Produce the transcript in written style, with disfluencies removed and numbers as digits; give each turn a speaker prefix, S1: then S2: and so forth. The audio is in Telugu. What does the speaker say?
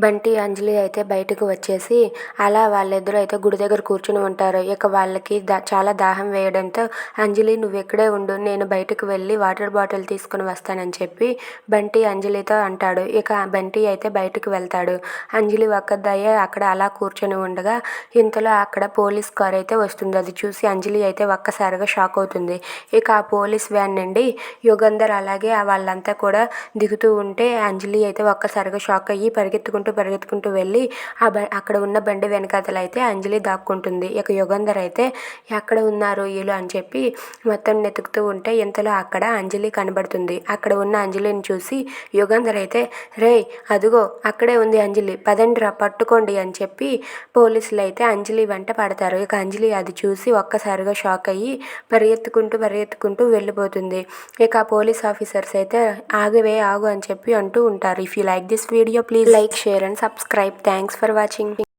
S1: బంటి, అంజలి అయితే బయటకు వచ్చేసి అలా వాళ్ళిద్దరూ అయితే గుడి దగ్గర కూర్చుని ఉంటారు. ఇక వాళ్ళకి చాలా దాహం వేయడంతో అంజలి నువ్వెక్కడే ఉండు, నేను బయటకు వెళ్ళి వాటర్ బాటిల్ తీసుకుని వస్తానని చెప్పి బంటి అంజలితో అంటాడు. ఇక బంటి అయితే బయటకు వెళ్తాడు. అంజలి ఒక్కదాయే అక్కడ అలా కూర్చొని ఉండగా ఇంతలో అక్కడ పోలీస్ కార్ అయితే వస్తుంది. అది చూసి అంజలి అయితే ఒక్కసారిగా షాక్ అవుతుంది. ఇక ఆ పోలీస్ వ్యాన్ నుండి యుగంధర్ అలాగే వాళ్ళంతా కూడా దిగుతూ ఉంటే అంజలి అయితే ఒక్కసారిగా షాక్ అయ్యి పరిగెత్తుకుంటూ వెళ్ళి అక్కడ ఉన్న బండి వెనకాతల అయితే అంజలి దాక్కుంటుంది. ఇక యుగంధర్ అయితే ఎక్కడ ఉన్నారు వీళ్ళు అని చెప్పి మొత్తం వెతుకుతూ ఉంటే ఇంతలో అక్కడ అంజలి కనబడుతుంది. అక్కడ ఉన్న అంజలిని చూసి యుగంధర్ అయితే రేయ్ అదుగో అక్కడే ఉంది అంజలి, పదండిరా పట్టుకోండి అని చెప్పి పోలీసులు అయితే అంజలి వెంట పడతారు. ఇక అంజలి అది చూసి ఒక్కసారిగా షాక్ అయ్యి పరిగెత్తుకుంటూ వెళ్ళిపోతుంది. ఇక ఆ పోలీస్ ఆఫీసర్స్ అయితే ఆగు అని చెప్పి అంటూ ఉంటారు. If you like this video please like, share and subscribe. Thanks for watching.